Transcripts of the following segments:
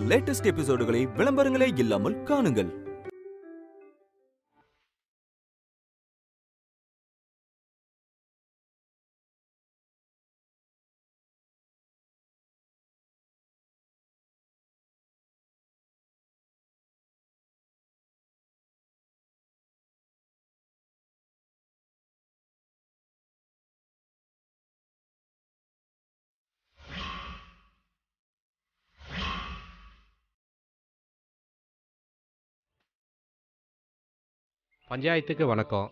Latest எபிசோடுகளை விளம்பரங்களே இல்லாமல் காணுங்கள். பஞ்சாயத்துக்கு வணக்கம்.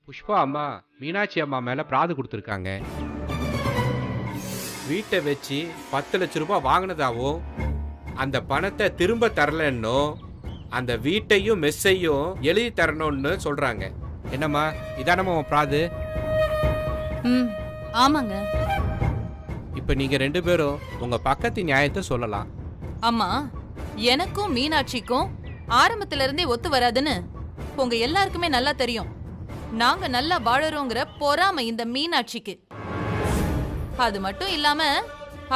புஷ்பா அம்மா மீனாட்சி அம்மா மேலே பிராது கொடுத்துருக்காங்க. வீட்டை வச்சு 10 லட்ச ரூபாய் வாங்கினதாகவும் அந்த பணத்தை திரும்ப தரலன்னோ அந்த வீட்டையும் மெஸ்ஸையும் எழுதி தரணும்னு சொல்கிறாங்க. என்னம்மா இதானம்மா உன் பிராது? ஆமாங்க. இப்போ நீங்கள் 2 பேரும் உங்கள் பக்கத்து நியாயத்தை சொல்லலாம். அம்மா, எனக்கும் மீனாட்சிக்கும் ஆரம்பத்துல இருந்தே ஒத்து வராதுன்னு உங்க எல்லாருக்குமே நல்லா தெரியும். நாங்க நல்லா வாழறோங்கிற பொறாமை இந்த மீனாட்சிக்கு. அது மட்டும் இல்லாம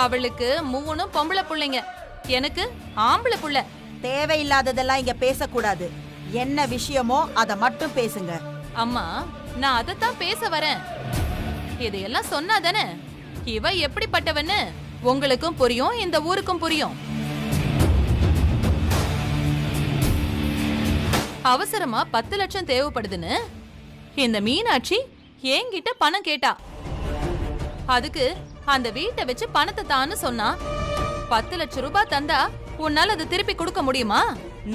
அவளுக்கு 3 பொம்பளை புள்ளைங்க, எனக்கு ஆம்பளை புள்ள. தேவையில்லாததெல்லாம் இங்க பேசக்கூடாது. என்ன விஷயமோ அதை மட்டும் பேசுங்க. அம்மா, நான் அதத்தான் பேச வரேன். இதையெல்லாம் சொன்னாதானே இவ எப்படிப்பட்டவன்னு உங்களுக்கும் புரியும், இந்த ஊருக்கும் புரியும். அவசரமா 10 லட்சம் தேவைப்படுதுன்னு இந்த மீனாட்சி என்கிட்ட பணம் கேட்டா. அதுக்கு அந்த வீட்டை வச்சு பணத்தை தான்னு சொன்னா. 10 லட்சம் ரூபாய் தந்தா உன்னால அதை திருப்பி கொடுக்க முடியுமா?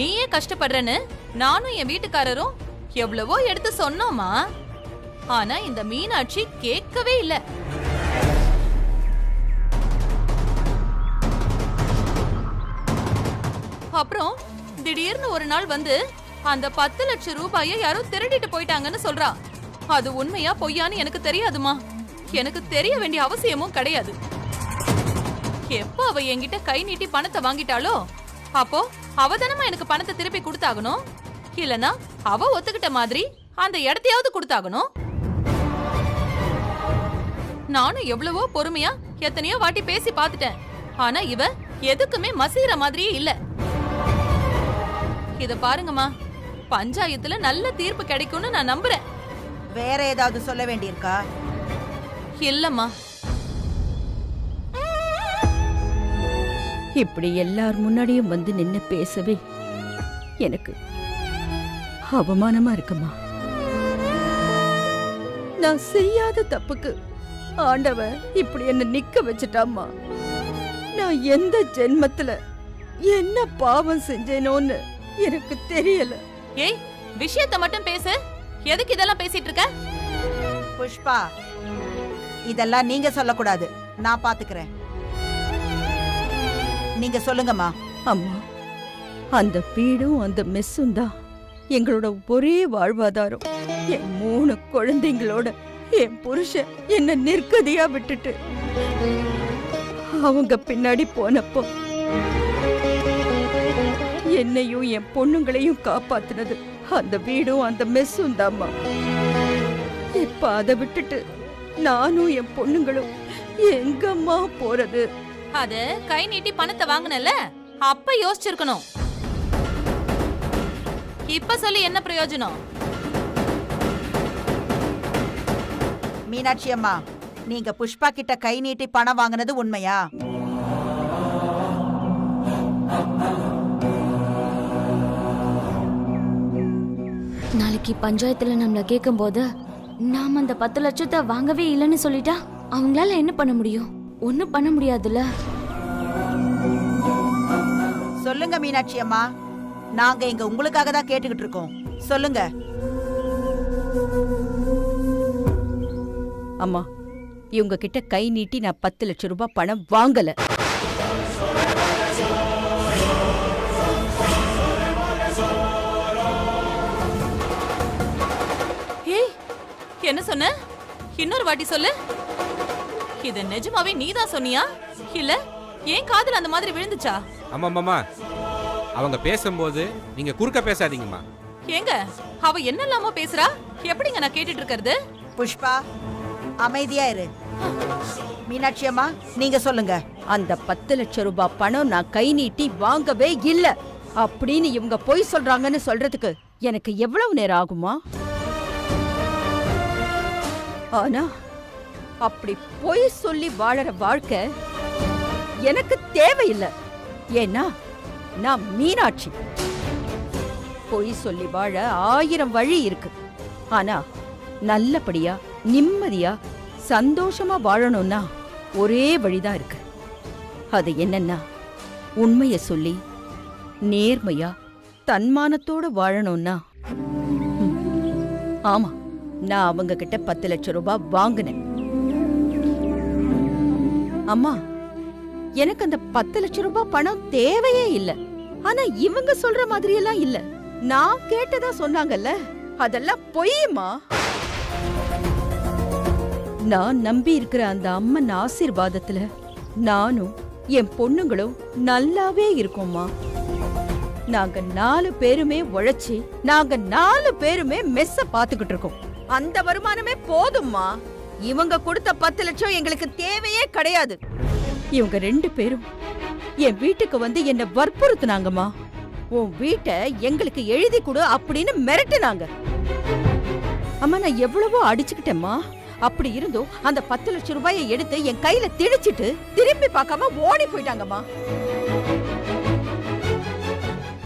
நீயே கஷ்டப்படுறன்னு நானும் என் வீட்டுக்காரரும் எவ்வளவோ எடுத்து சொன்னோமா. ஆனா இந்த மீனாட்சி கேட்கவே இல்லை. அப்புறம் திடீர்னு ஒரு நாள் வந்து அந்த 10 லட்சம் ரூபாயை யாரோ திருடிட்டு போயிட்டாங்கன்னு சொல்றா. அது உண்மையா பொய்யான்னு எனக்கு தெரியாதுமா. எனக்கு தெரிய வேண்டிய அவசியமும் கிடையாது. எப்போ அவ என்கிட்ட கை நீட்டி பணத்தை வாங்கிட்டாளோ அப்போ அவதானமா எனக்கு பணத்தை திருப்பி கொடுத்தாகணும். இல்லனா அவ ஒத்துக்கிட்ட மாதிரி அந்த இடத்தையாவது கொடுத்தாகணும். நானும் எவ்வளவோ பொறுமையா எத்தனையோ வாட்டி பேசி பார்த்துட்டேன். ஆனா இவ எதுக்குமே மசீர மாதிரியே இல்ல. இத பாருங்கம்மா, பஞ்சாயத்துல நல்ல தீர்ப்பு கிடைக்கும்னு நான் நம்புறேன். வேற ஏதாவது சொல்ல வேண்டியிருக்கா? இல்லம்மா. இப்படி எல்லார் முன்னாடியும் வந்து நின்னு பேசவே எனக்கு அவமானமா இருக்குமா. நான் செய்யாத தப்புக்கு ஆண்டவன் இப்படி என்ன நிக்க வச்சுட்டாமா. நான் எந்த ஜென்மத்துல என்ன பாவம் செஞ்சேனோன்னு எனக்கு தெரியல. ஏய், விஷயத்தை மட்டும் பேசு. எதுக்கு இதெல்லாம் பேசிட்டு இருக்க? புஷ்பா, இதெல்லாம் நீங்க சொல்லக்கூடாது. நான் பாத்துக்கிறேன். நீங்க சொல்லுங்கம்மா. அம்மா, அந்த வீடும் அந்த மெஸ்ஸும் தான் எங்களோட ஒரே வாழ்வாதாரம். என் 3 குழந்தைங்களோட என் புருஷன் என்ன நிர்கதியா விட்டுட்டு அவங்க பின்னாடி போனப்போ என்னையும் என் பொண்ணுங்களையும் காப்பாத்தினது அந்த வீடும் அந்த மெஸ்ஸும் தாம்மா. இப்ப அதை விட்டுட்டு நானும் என் பொண்ணுங்களும் எங்கம்மா போறது? அது கை நீட்டி பணத்தை வாங்கினல அப்ப யோசிச்சிருக்கணும். இப்ப சொல்லி என்ன பிரயோஜனம்? மீனாட்சி அம்மா, நீங்க புஷ்பா கிட்ட கை நீட்டி பணம் வாங்கினது உண்மையா? நாளைக்கு பஞ்சாயத்துல நம்மள கேட்கும் போது நாம அந்த 10 லட்சத்தை வாங்கவே இல்லைன்னு சொல்லிட்டா அவங்களால என்ன பண்ண முடியும்? ஒண்ணும் பண்ண முடியாதுல்ல. சொல்லுங்க மீனாட்சி அம்மா, நாங்க இங்க உங்களுக்காக தான் கேட்டுக்கிட்டு இருக்கோம். சொல்லுங்க. அம்மா, இவங்க கிட்ட கை நீட்டி நான் 10 லட்சம் ரூபாய் பணம் வாங்கல. என்ன சொன்ன? இன்னொரு வாட்டி சொல்லு. இது நிஜமாவே நீதான் சொன்னியா இல்ல ஏன் காதுல அந்த மாதிரி விழுந்துச்சா? ஆமாம்மாம்மா, அவங்க பேசும்போது நீங்க குறுக்க பேசாதீங்கம்மா. ஏங்க, அவ என்னெல்லாமோ பேசுறா. எப்படிங்க நான் கேட்டுட்டு இருக்கிறது? புஷ்பா, அமைதியா இரு. மீனாட்சி அம்மா நீங்க சொல்லுங்க. அந்த 10 லட்சம் ரூபாய் பணம் நான் கை நீட்டி வாங்கவே இல்ல அப்படின்னு இவங்க பொய் சொல்றாங்கன்னு சொல்றதுக்கு எனக்கு எவ்வளவு நேரம் ஆகுமா? ஆனா அப்படி பொய் சொல்லி வாழற வாழ்க்கை எனக்கு தேவையில்லை. ஏன்னா நான் மீனாட்சி. பொய் சொல்லி வாழ 1000 வழி இருக்கு. ஆனா நல்லபடியா நிம்மதியா சந்தோஷமா வாழணும்னா ஒரே வழிதான் இருக்கு. அது என்னன்னா உண்மைய சொல்லி நேர்மையா தன்மானத்தோட வாழணும்னா ஆமா, நான் அவங்க கிட்ட 10 லட்சம் ரூபாய் வாங்கினேன். அம்மா, எனக்கு அந்த 10 லட்சம் ரூபாய் பணம் தேவையே இல்ல. ஆனா இவங்க சொல்ற மாதிரி எல்லாம் இல்ல. நான் கேட்டதா சொன்னாங்கல்ல, அதெல்லாம் பொய்யுமா? நான் நம்பி இருக்கிற அந்த அம்மன் ஆசீர்வாதத்துல நானும் என் பொண்ணுங்களும் நல்லாவே இருக்கோம்மா. நாங்க 4 பேருமே உழைச்சி நாங்க 4 பேருமே மெஸ்ஸ பாத்துக்கிட்டு இருக்கோம். அந்த வருமானமே போதும்மா. இவங்க கொடுத்த 10 லட்சம் எங்களுக்கு தேவையே கிடையாது. இவங்க 2 பேரும் என் வீட்டுக்கு வந்து என்ன வற்புறுத்துனாங்கம்மா. உன் வீட்டை எங்களுக்கு எழுதி கொடு அப்படின்னு மிரட்டுனாங்க. அம்மா, நான் எவ்வளவோ அடிச்சுக்கிட்டேம்மா. அப்படி இருந்தும் அந்த 10 லட்சம் ரூபாயை எடுத்து என் கையில திணிச்சிட்டு திரும்பி பார்க்காம ஓடி போயிட்டாங்கம்மா.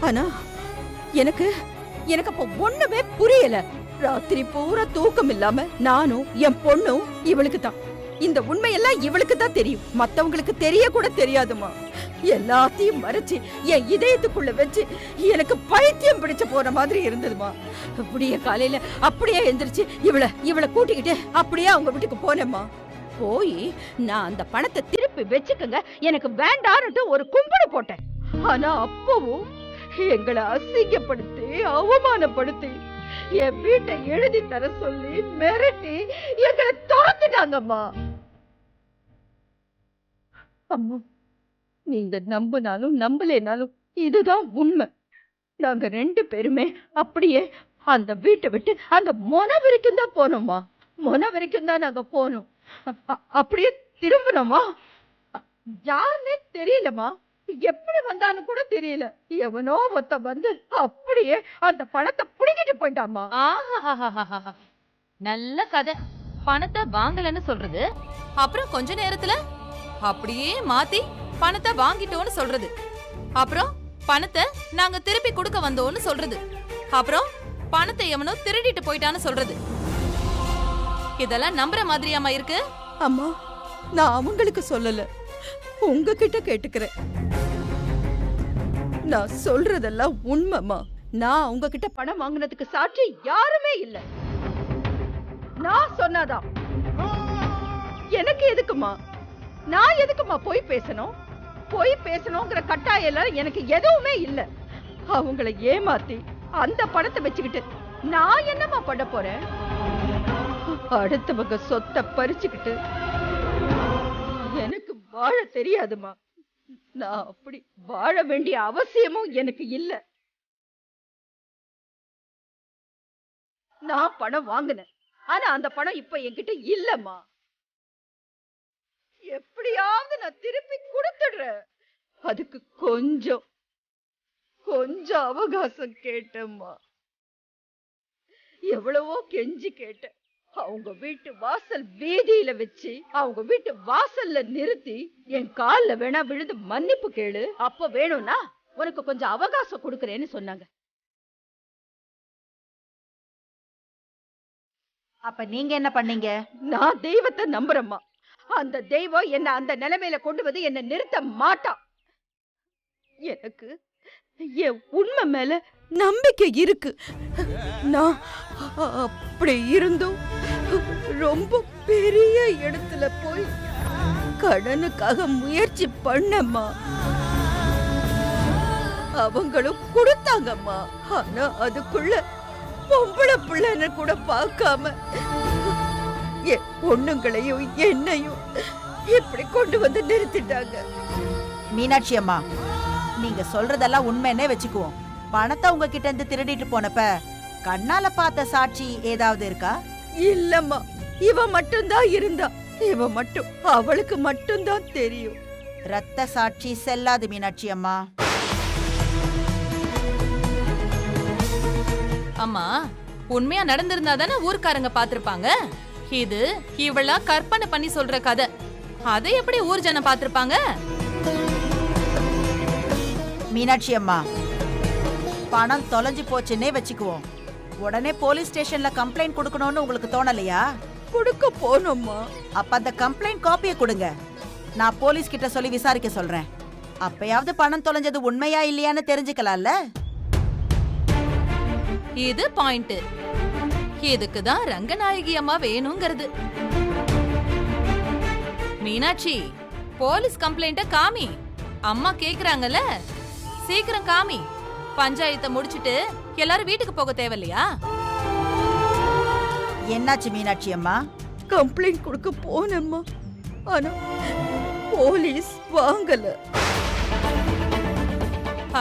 ஆனா எனக்கு அப்ப ஒண்ணுமே புரியல. ராத்திரி பூரா தூக்கம் இல்லாம நானும் என் பொண்ணும் இவளுக்கு தான். இந்த உண்மையெல்லாம் இவளுக்கு தான் தெரியும், மத்தவங்களுக்கு தெரிய கூட தெரியாதுமா. எல்லாத்தையும் மறைச்சு என் இதயத்துக்குள்ள வச்சு எனக்கு பைத்தியம் பிடிச்ச போற மாதிரி இருந்ததுமா. அப்படியே காலையில அப்படியே எந்திரிச்சு இவளை கூட்டிக்கிட்டு அப்படியே அவங்க வீட்டுக்கு போனேம்மா. போய் நான் அந்த பணத்தை திருப்பி வச்சுக்கங்க, எனக்கு வேண்டான்னுட்டு ஒரு கும்பிடு போட்டேன். ஆனா அப்பவும் எங்களை அசிங்கப்படுத்தி அவமானப்படுத்தி என் வீட்டை எழுதி தர சொல்லி மிரட்டி எங்களை துரத்திட்டாங்கம்மா. அம்மா, நீங்க நம்பினாலும் நம்பலேனாலும் இதுதான் உண்மை. நாங்க 2 பேருமே அப்படியே அந்த வீட்டை விட்டு அந்த மொன வரைக்கும் தான் போனோம்மா. மொன வரைக்கும் தான் நாங்க போனோம். அப்படியே திரும்பினோமா. யாருன்னே தெரியலமா. எப்படி வந்தான்னு கூட தெரியல. எவனோ ஒருத்த வந்து அப்படியே அந்த பணத்தை புடிக்கிட்டு போயிட்டாமா. நல்ல கதை. பணத்தை வாங்கலன்னு சொல்றது, அப்புறம் கொஞ்ச நேரத்துல அப்படியே மாத்தி பணத்தை வாங்கிட்டோன்னு சொல்றது, அப்புறம் பணத்தை நாங்க திருப்பி கொடுக்க வந்தோம்னு சொல்றது, அப்புறம் பணத்தை எவனோ திருடிட்டு போயிட்டான்னு சொல்றது. இதெல்லாம் நம்புற மாதிரியாமா இருக்கு? அம்மா, நான் அவங்களுக்கு சொல்லல, உங்ககிட்ட கேட்டுக்கிறேன். நான் சொல்றதெல்லாம் உண்மைமா. நான் உங்ககிட்ட பணம் வாங்கினதுக்கு சாட்சி யாருமே இல்ல. நான் சொன்னாதான். எனக்கு எதுக்குமா? நான் எதுக்குமா போய் பேசணும்? போய் பேசணுங்கிற கட்டாயம் எல்லாம் எனக்கு எதுவுமே இல்ல. அவங்களை ஏமாத்தி அந்த பணத்தை வச்சுக்கிட்டு நான் என்னமா பண்ண போறேன்? அடுத்தவங்க சொத்தை பறிச்சுக்கிட்டு எனக்கு வாழ தெரியாதுமா. நான் அப்படி வாழ வேண்டிய அவசியமும் எனக்கு இல்ல. நான் பணம் வாங்கினேன், ஆனா அந்த பணம் இப்ப என்கிட்ட இல்லம்மா. எப்படியாவது நான் திருப்பி கொடுத்துடுறேன். அதுக்கு கொஞ்சம் அவகாசம் கேட்டம்மா. எவ்வளவோ கெஞ்சி கேட்டேன். அவங்க வீட்டு வாசல் வீதியில வச்சு அவங்க வீட்டு வாசல்ல நிறுத்தி என் கால்ல வேணா விழுந்து மன்னிப்பு கேளு, அப்ப வேணும்னா உனக்கு கொஞ்சம் அவகாசம் கொடுக்கறேன்னு சொன்னாங்க. அப்ப நீங்க என்ன பண்ணீங்க? நான் தெய்வத்தை நம்புறேம்மா. அந்த தெய்வம் என்ன அந்த நிலைமையில கொண்டு வந்து என்ன நிறுத்த மாட்டா. எனக்கு என் உண்மை மேல நம்பிக்கை இருக்கு. நான் அப்படி இருந்தும் ரொம்ப பெரிய இடத்துல போய் கடனுக்காக முயற்சி பண்ணம்மா. அவங்களும் கொடுத்தாங்கம்மா. ஆனா அதுக்குள்ள பொம்பளை பிள்ளைன்னு கூட பார்க்காம என் பொண்ணுங்களையும் என்னையும் இப்படி கொண்டு வந்து நிறுத்திட்டாங்க. மீனாட்சி அம்மா, நீங்க சொல்றதெல்லாம் உண்மைன்னே வச்சுக்குவோம். பணத்தை உங்ககிட்ட இருந்து திருடிட்டு போனப்ப கண்ணால பார்த்த சாட்சி ஏதாவது இருக்கா? இல்லம்மா, இவ மட்டும்தான் இருந்தா. இவ மட்டும் அவளுக்கு மட்டும்தான் தெரியும். ரத்த சாட்சி செல்லாது மீனாட்சி அம்மா. அம்மா, உண்மையா நடந்திருந்தா தானே ஊர்க்காரங்க பாத்திருப்பாங்க. இது இவளா கற்பனை பண்ணி சொல்ற கதை. அதை எப்படி ஊர் ஜனம் பாத்திருப்பாங்க? மீனாட்சி அம்மா, பணம் தொலைஞ்சு போச்சுன்னே வச்சுக்குவோம். உடனே போலீஸ் ஸ்டேஷன்ல கம்ப்ளைண்ட் கொடுக்கணும்னு உங்களுக்கு தோணலையா? கொடுக்க போனோம்மா. அப்ப அந்த கம்ப்ளைண்ட் காப்பியை கொடுங்க. நான் போலீஸ் கிட்ட சொல்லி விசாரிக்க சொல்றேன். அப்பயாவது பணம் தொலைஞ்சது உண்மையா இல்லையான்னு தெரிஞ்சுக்கலாம்ல. இது பாயிண்ட். இதுக்குதான் ரங்கநாயகி அம்மா வேணுங்கிறது. மீனாட்சி, போலீஸ் கம்ப்ளைண்ட காமி. அம்மா கேக்குறாங்கல்ல, சீக்கிரம் காமி. பஞ்சாயத்தை முடிச்சிட்டு எல்லாரும் வீட்டுக்கு போக தேவையில்லையா? என்னாச்சு மீனாட்சி அம்மா? கம்ப்ளைண்ட் கொடுக்க போனேம்மா. ஆனா போலீஸ் வாங்கல.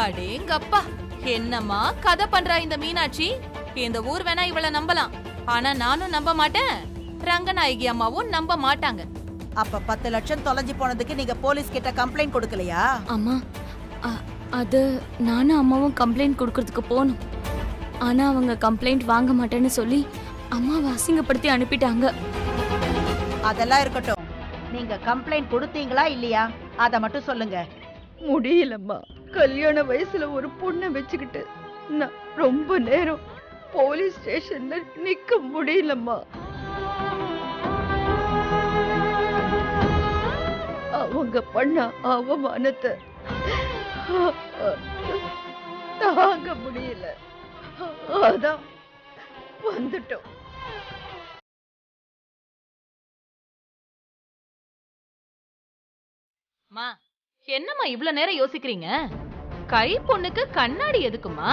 அடேங்கப்பா, என்னம்மா கதை பண்றா இந்த மீனாட்சி. இந்த ஊர் வேணா இவள நம்பலாம், ஆனா நானும் நம்ப மாட்டேன், ரங்கநாயகி அம்மாவும் நம்ப மாட்டாங்க. அப்ப 10 லட்சம் தொலைஞ்சு போனதுக்கு நீங்க போலீஸ் கிட்ட கம்ப்ளைண்ட் கொடுக்கலையா? அம்மா, அது நானும் அம்மாவும் கம்ப்ளைண்ட் கொடுக்கறதுக்கு போனோம். ஆனா அவங்க கம்ப்ளைண்ட் வாங்க மாட்டேன்னு சொல்லி அம்மாவை அசிங்கப்படுத்தி அனுப்பிட்டாங்க. அதெல்லாம் இருக்கட்டும், நீங்க கம்ப்ளைண்ட் கொடுத்தீங்களா இல்லையா அத மட்டும் சொல்லுங்க. முடியலம்மா. கல்யாண வயசுல ஒரு பொண்ணை வச்சுக்கிட்டு நான் ரொம்ப நேரம் போலீஸ் ஸ்டேஷன்ல நிக்க முடியலம்மா. அவங்க பண்ண அவமானத்தை தாங்க முடியல. அதான் வந்துட்டோம். மா, என்னம்மா இவ்ளோ நேரம் யோசிக்கிறீங்க? கை பொண்ணுக்கு கண்ணாடி எதுக்குமா?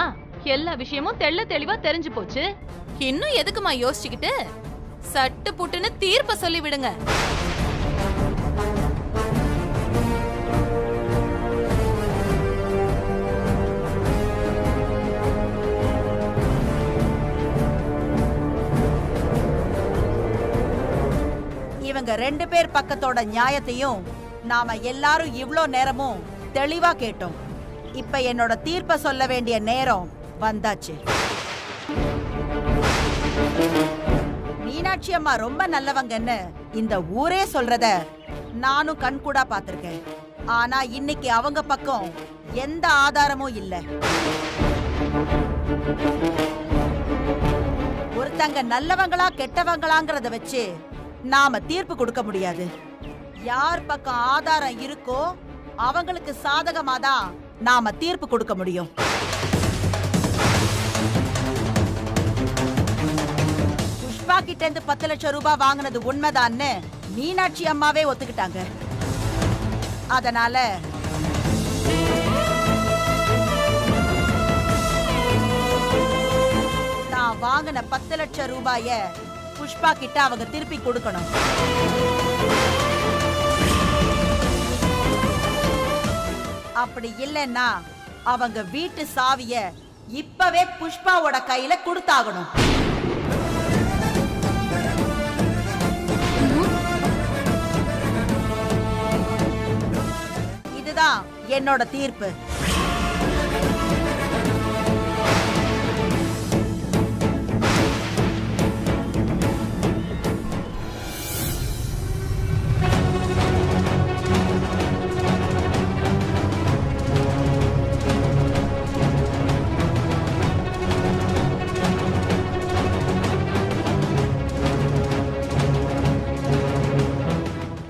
எல்லா விஷயமும் தெள்ள தெளிவா தெரிஞ்சு போச்சு. இன்னும் எதுக்குமா யோசிச்சுக்கிட்டு? சட்டு புட்டுன்னு தீர்ப்ப சொல்லி விடுங்க. இவங்க 2 பேர் பக்கத்தோட நியாயத்தையும் நாம எல்லாரும் இவ்ளோ நேரமும் தெளிவா கேட்டோம். இப்ப என்னோட தீர்ப்ப சொல்ல வேண்டிய நேரம் வந்தாச்சு. மீனாட்சி அம்மா ரொம்ப நல்லவங்கன்னு இந்த ஊரே சொல்றத நானும் கண்கூடா பாத்திருக்கேன். ஆனா இன்னைக்கு அவங்க பக்கம் எந்த ஆதாரமும் இல்ல. ஒருத்தங்க நல்லவங்களா கெட்டவங்களாங்கிறத வச்சு நாம தீர்ப்பு கொடுக்க முடியாது. யார் பக்கம் ஆதாரம் இருக்கோ அவங்களுக்கு சாதகமாதான் நாம தீர்ப்பு கொடுக்க முடியும். புஷ்பா கிட்ட இருந்து 10 லட்சம் ரூபாய் வாங்கினது உண்மைதான்னு மீனாட்சி அம்மாவே ஒத்துக்கிட்டாங்க. அதனால நான் வாங்கின 10 லட்சம் ரூபாய புஷ்பா கிட்ட அவங்க திருப்பி கொடுக்கணும். அப்படி இல்லைன்னா அவங்க வீட்டு சாவிய இப்பவே புஷ்பாவோட கையில கொடுத்தாகணும். இதுதான் என்னோட தீர்ப்பு.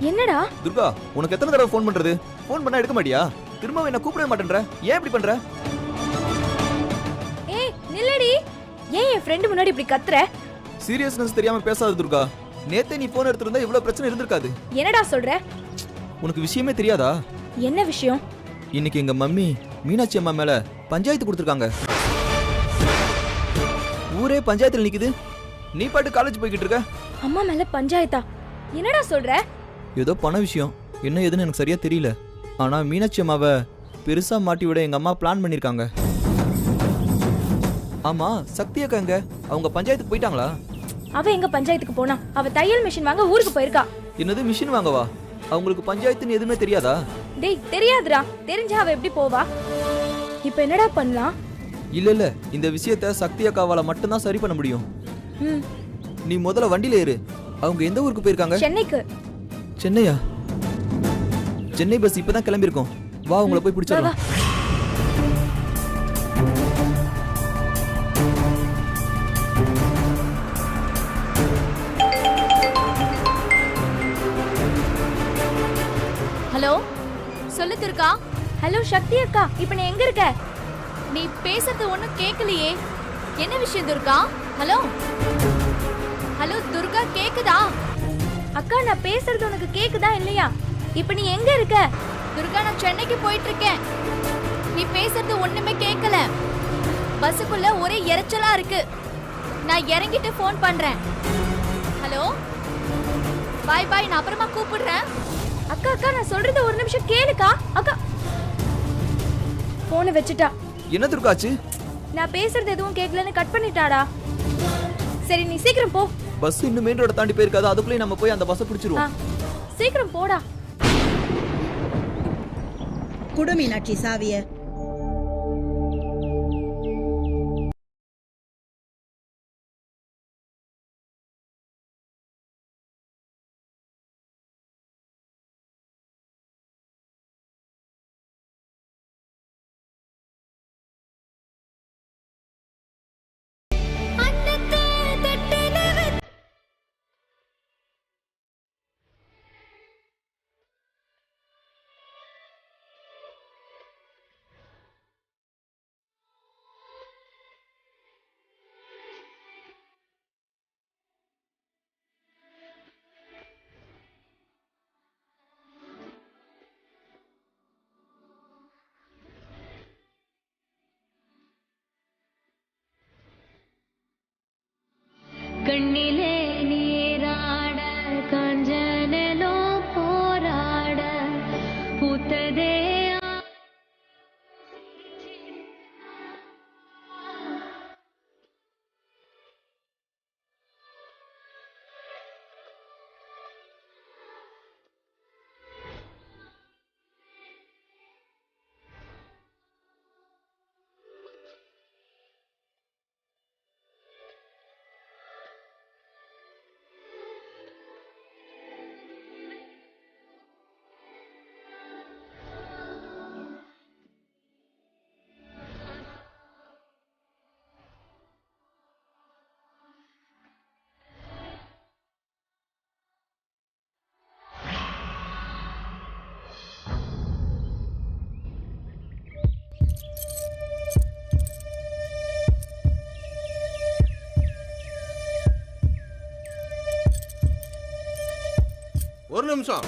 என்னடா துர்கா, உனக்கு எத்தனை தடவை ஃபோன் பண்றது? ஃபோன் பண்ணா எடுக்க மாட்டியா? திரும்ப என்ன கூப்பிடவே மாட்டேன்ற. ஏன் இப்படி பண்ற? ஏய் நில்லடி. ஏன் என் ஃப்ரெண்ட் முன்னாடி இப்படி கத்துற? சீரியஸ்னஸ் தெரியாம பேசாத துர்கா. நேத்தே நீ ஃபோன் எடுத்திருந்தா இவ்வளவு பிரச்சனை இருந்திருக்காது. என்னடா சொல்ற? உனக்கு விஷயமே தெரியாதா? என்ன விஷயம்? இன்னைக்கு எங்க மம்மி மீனாட்சி அம்மா மேல பஞ்சாயத்து கொடுத்திருக்காங்க. ஊரே பஞ்சாயத்துல நிக்குது. நீ பாட்டு காலேஜ் போய்கிட்டு இருக்க. அம்மா மேல பஞ்சாயத்தா? என்னடா சொல்ற? ஏதோ பண விஷயம். என்ன ஏதுன்னு எனக்கு சரியா தெரியல. ஆனா மீனாட்சி அம்மாவை பெருசா மாட்டி விட எங்க அம்மா பிளான் பண்ணிருக்காங்க. ஆமா, சக்தி அக்காங்க அவங்க பஞ்சாயத்துக்கு போயிட்டாங்களா? அவ எங்க பஞ்சாயத்துக்கு போனா? அவ தையல் மிஷின் வாங்க ஊருக்கு போயிருக்கா. என்னது மிஷின் வாங்கவா? அவங்களுக்கு பஞ்சாயத்துன்னு எதுவுமே தெரியாதா? டேய் தெரியாதுடா, தெரிஞ்சா அவ எப்படி போவா? இப்போ என்னடா பண்ணலாம்? இல்ல இந்த விஷயத்த சக்தி அக்காவால மட்டும்தான் சரி பண்ண முடியும். நீ முதல்ல வண்டியில ஏறு. அவங்க எந்த ஊருக்கு போயிருக்காங்க? சென்னைக்கு. சென்னையா? சென்னை பஸ் இப்பதான் கிளம்பியிருக்கோம். வா உங்களை போய் பிடிச்சிடலாம். ஹலோ, சொல்லு துர்கா. ஹலோ சக்தி அக்கா, இப்போ நீ எங்க இருக்க? நீ பேசுறது ஒண்ணும் கேட்கலையே. என்ன விஷயம் துர்கா? ஹலோ ஹலோ துர்கா, கேக்குதா? அக்கா நான் பேசுறது உனக்கு கேக்குதா இல்லையா? இப்போ நீ எங்க இருக்க? துர்கா, நான் சென்னைக்கு போயிட்டு இருக்கேன். நீ பேசுறது ஒண்ணுமே கேட்கல. பஸ்ஸுக்குள்ள ஒரே இரைச்சலா இருக்கு. நான் இறங்கிட்டு ஃபோன் பண்றேன். ஹலோ, பாய் பாய், நான் அப்புறமா கூப்பிடுறேன். அக்கா அக்கா நான் சொல்றது ஒரு நிமிஷம் கேளுக்கா. அக்கா போனை வச்சுட்டா. என்ன துர்காச்சு? நான் பேசுறது எதுவும் கேட்கலன்னு கட் பண்ணிட்டாடா. சரி நீ சீக்கிரம் போ. பஸ் இன்னும் மெயின் ரோட தாண்டி போயிருக்காது. அதுக்குள்ளே நம்ம போய் அந்த பஸ்ஸை பிடிச்சிருவோம். சீக்கிரம் போடா. குடு மீனாட்சி சாவிய. கண்ணிலே நீராட காஞ்சனலோ போராட பூத்ததே ஒரு நிமிஷம்.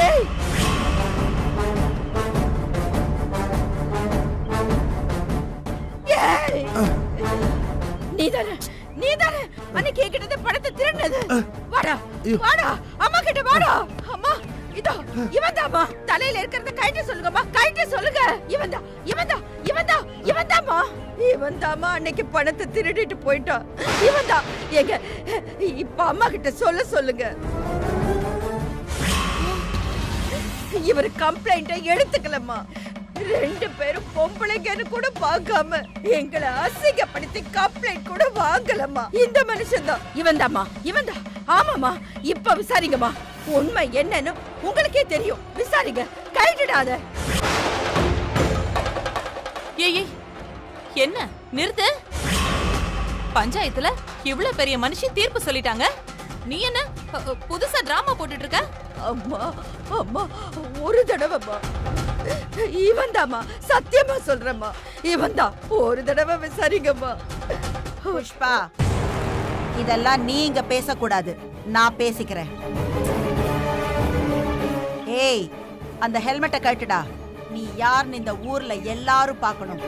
ஏய் ஏய் நீதானே அன்னைக்கு என்கிட்ட பணத்தை திருடினது. வாடா வாடா, அம்மா கிட்ட வாடா. அம்மா இதோ இவன்தாம்மா. தலையில இருக்கிறத கைட்டு சொல்லுங்கம்மா, கைட்டு சொல்லுங்க. இவன்தாம்மா அன்னைக்கு பணத்தை திருடிட்டு போயிட்டான். இவன்தான். எங்க இப்ப அம்மா கிட்ட சொல்லுங்க. இவர் கம்ப்ளைண்ட எடுத்துக்கலம்மா. ரெண்டு பேரும் பொம்பளைங்கன்னு கூட பார்க்காம எங்களை அசிங்கப்படுத்தி கம்ப்ளைண்ட் கூட வாங்கலம்மா. இந்த மனுஷன் தான் இவன்தாம்மா, இவன்தான். ஆமாமா, இப்ப விசாரிங்கம்மா. உண்மை என்னன்னு உங்களுக்கே தெரியும். விசாரிங்க, கைவிடாத. ஏய் என்ன நிறுத்து. பஞ்சாயத்துல இவ்வளவு பெரிய மனுஷி தீர்ப்பு சொல்லிட்டாங்க. நீ என்ன புதுசா டிராமா போட்டுட்டு இருக்க? அம்மா அம்மா, ஒரு தடவைமா. இவன்தாம்மா, சத்தியமா சொல்றேம்மா, இவன்தான். ஒரு தடவை விசாரிங்கம்மா. புஷ்பா, இதெல்லாம் நீங்க பேசக்கூடாது, நான் பேசிக்கிறேன். ஏய், அந்த ஹெல்மெட்டை கட்டுடா. நீ யாருன்னு இந்த ஊர்ல எல்லாரும் பார்க்கணும்.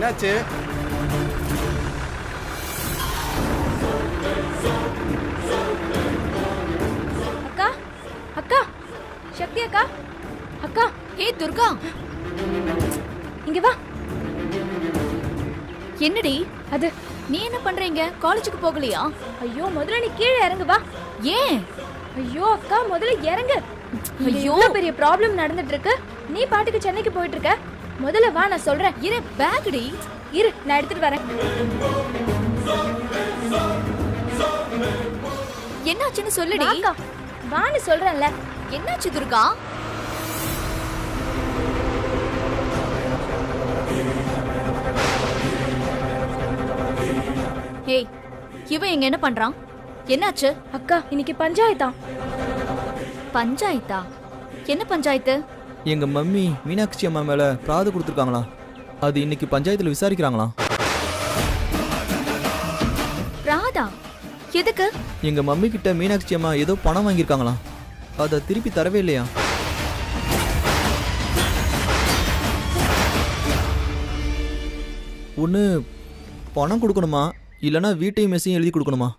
என்னாச்சு? அக்கா அக்கா சக்தி அக்கா அக்கா ஏய் துர்கா, இங்க வா. என்னடி அது நீ என்ன பண்றீங்க? காலேஜுக்கு போகலையா? ஐயோ முதல்ல நீ கீழே இறங்கு வா. ஏன்? ஐயோ அக்கா முதல்ல இறங்கு. ஐயோ ஐயோ பெரிய ப்ராப்ளம் நடந்துட்டு இருக்கு. நீ பாட்டுக்கு சென்னைக்கு போயிட்டு இருக்க. முதல்ல வா நான் சொல்றேன். இரு, பேக்டி. இரு நான் எடுத்துட்டு வரேன். என்னாச்சுன்னு சொல்லுடி. அக்கா வான்னு சொல்றேன்ல. என்னாச்சு துர்கா? ஏய், இவன் இங்க என்ன பண்றான்? என்னாச்சு? அக்கா இன்னைக்கு பஞ்சாயத்தான். பஞ்சாயத்தா? என்ன பஞ்சாயத்து? எங்க மம்மி மீனாட்சி அம்மா மேல பிராது கொடுத்துருக்காங்களாம். அது இன்னைக்கு பஞ்சாயத்துல விசாரிக்கிறாங்களாம். ராதா எதுக்கு? எங்க மம்மி கிட்ட மீனாட்சி அம்மா ஏதோ பணம் வாங்கியிருக்காங்களாம். அதை திருப்பி தரவே இல்லையா? ஒன்று பணம் கொடுக்கணுமா, இல்லைன்னா வீட்டையும் மெஸ்ஸையும் எழுதி கொடுக்கணுமா?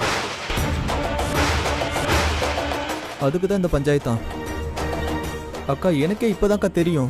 அதுக்கு தான் இந்த பஞ்சாயத்தான். அக்கா எனக்கே இப்போதான்க்கா தெரியும்.